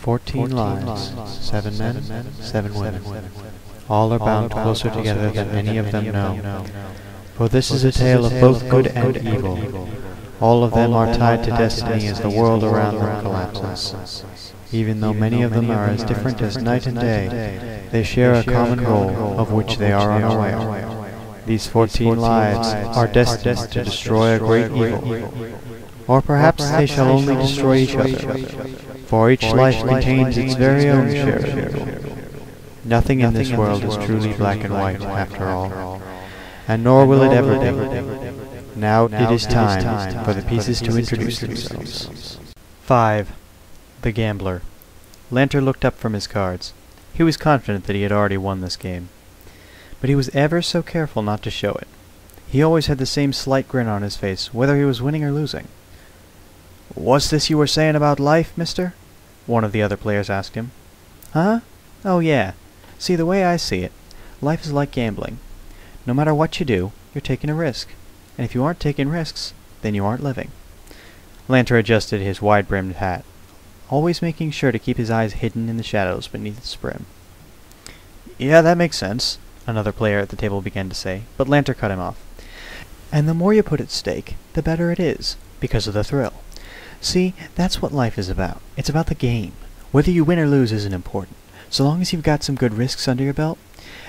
14 lives, 7 men, 7 women. All are bound closer together than any of them know. For this is a tale of both good and evil. All of them are tied to destiny as the world around them collapses. Even though many of them are as different as night and day, they share a common goal of which they are unaware. These 14 lives are destined to destroy a great evil. Or perhaps they shall only destroy each other, for each life contains its very own share of evil. Nothing in this world is truly black and white, after all, and nor will it ever be. Now it is time for the pieces to introduce themselves. 5. The Gambler. Lanter looked up from his cards. He was confident that he had already won this game, but he was ever so careful not to show it. He always had the same slight grin on his face, whether he was winning or losing. "What's this you were saying about life, mister?" one of the other players asked him. "Huh? Oh yeah. See, the way I see it, life is like gambling. No matter what you do, you're taking a risk. And if you aren't taking risks, then you aren't living." Lanter adjusted his wide-brimmed hat, always making sure to keep his eyes hidden in the shadows beneath its brim. "Yeah, that makes sense," another player at the table began to say, but Lanter cut him off. "And the more you put at stake, the better it is, because of the thrill. See, that's what life is about. It's about the game. Whether you win or lose isn't important, so long as you've got some good risks under your belt.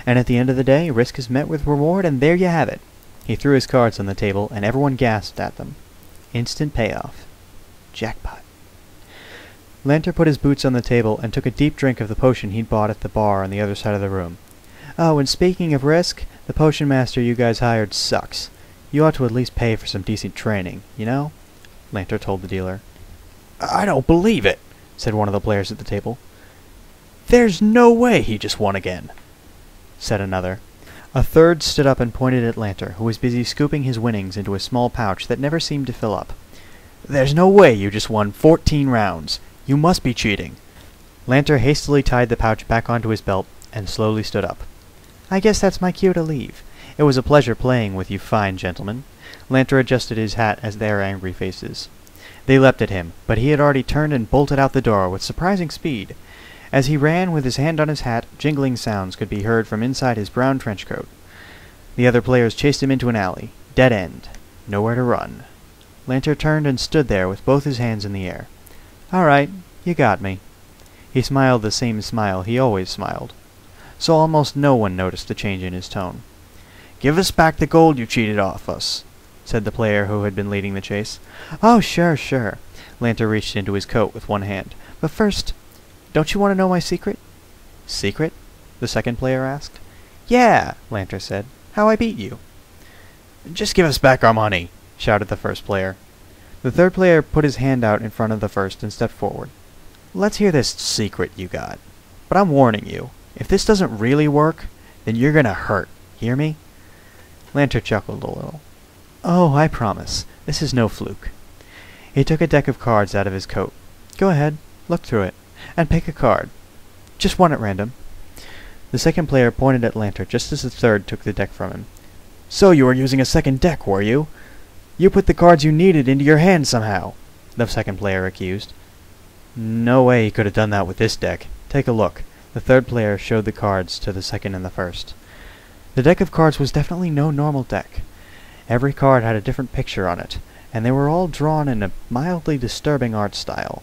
And at the end of the day, risk is met with reward, and there you have it." He threw his cards on the table, and everyone gasped at them. Instant payoff. Jackpot. Lanter put his boots on the table and took a deep drink of the potion he'd bought at the bar on the other side of the room. "Oh, and speaking of risk, the potion master you guys hired sucks. You ought to at least pay for some decent training, you know?" Lanter told the dealer. "I don't believe it," said one of the players at the table. "There's no way he just won again," said another. A third stood up and pointed at Lanter, who was busy scooping his winnings into a small pouch that never seemed to fill up. "There's no way you just won 14 rounds. You must be cheating." Lanter hastily tied the pouch back onto his belt and slowly stood up. "I guess that's my cue to leave. It was a pleasure playing with you fine gentlemen." Lanter adjusted his hat at their angry faces. They leapt at him, but he had already turned and bolted out the door with surprising speed. As he ran with his hand on his hat, jingling sounds could be heard from inside his brown trench coat. The other players chased him into an alley. Dead end. Nowhere to run. Lanter turned and stood there with both his hands in the air. "All right, you got me." He smiled the same smile he always smiled, so almost no one noticed the change in his tone. "Give us back the gold you cheated off us," said the player who had been leading the chase. "Oh, sure, sure." Lanter reached into his coat with one hand. "But first, don't you want to know my secret?" "Secret?" the second player asked. "Yeah," Lanter said. "How I beat you." "Just give us back our money," shouted the first player. The third player put his hand out in front of the first and stepped forward. "Let's hear this secret you got. But I'm warning you, if this doesn't really work, then you're gonna hurt. Hear me?" Lanter chuckled a little. "Oh, I promise. This is no fluke." He took a deck of cards out of his coat. "Go ahead, look through it, and pick a card. Just one at random." The second player pointed at Lanter just as the third took the deck from him. "So you were using a second deck, were you? You put the cards you needed into your hand somehow," the second player accused. "No way he could have done that with this deck. Take a look." The third player showed the cards to the second and the first. The deck of cards was definitely no normal deck. Every card had a different picture on it, and they were all drawn in a mildly disturbing art style.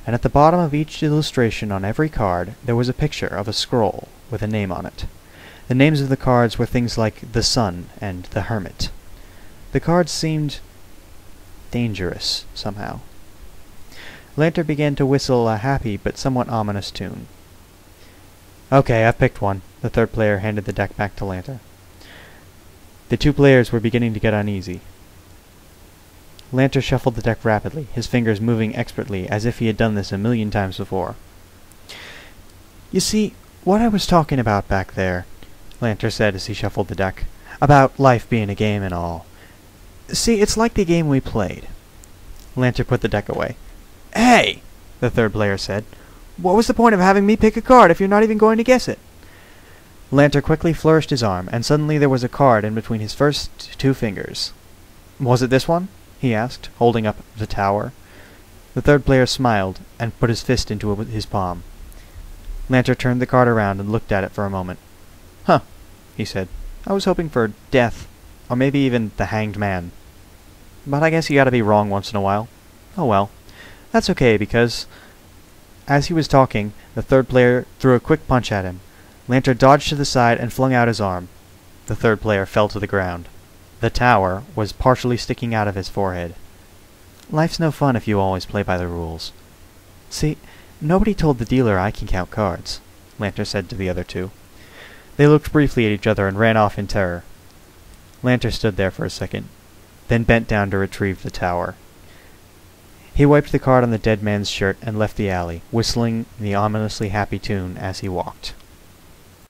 And at the bottom of each illustration on every card, there was a picture of a scroll with a name on it. The names of the cards were things like the Sun and the Hermit. The cards seemed dangerous, somehow. Lanter began to whistle a happy but somewhat ominous tune. "Okay, I've picked one." The third player handed the deck back to Lanter. The two players were beginning to get uneasy. Lanter shuffled the deck rapidly, his fingers moving expertly as if he had done this a million times before. "You see, what I was talking about back there," Lanter said as he shuffled the deck, "about life being a game and all. See, it's like the game we played." Lanter put the deck away. "Hey!" the third player said. "What was the point of having me pick a card if you're not even going to guess it?" Lanter quickly flourished his arm, and suddenly there was a card in between his first two fingers. "Was it this one?" he asked, holding up the tower. The third player smiled, and put his fist into his palm. Lanter turned the card around and looked at it for a moment. "Huh," he said. "I was hoping for death, or maybe even the hanged man. But I guess you gotta be wrong once in a while. Oh well. That's okay, because..." As he was talking, the third player threw a quick punch at him. Lanter dodged to the side and flung out his arm. The third player fell to the ground. The tower was partially sticking out of his forehead. "Life's no fun if you always play by the rules. See, nobody told the dealer I can count cards," Lanter said to the other two. They looked briefly at each other and ran off in terror. Lanter stood there for a second, then bent down to retrieve the tower. He wiped the card on the dead man's shirt and left the alley, whistling the ominously happy tune as he walked.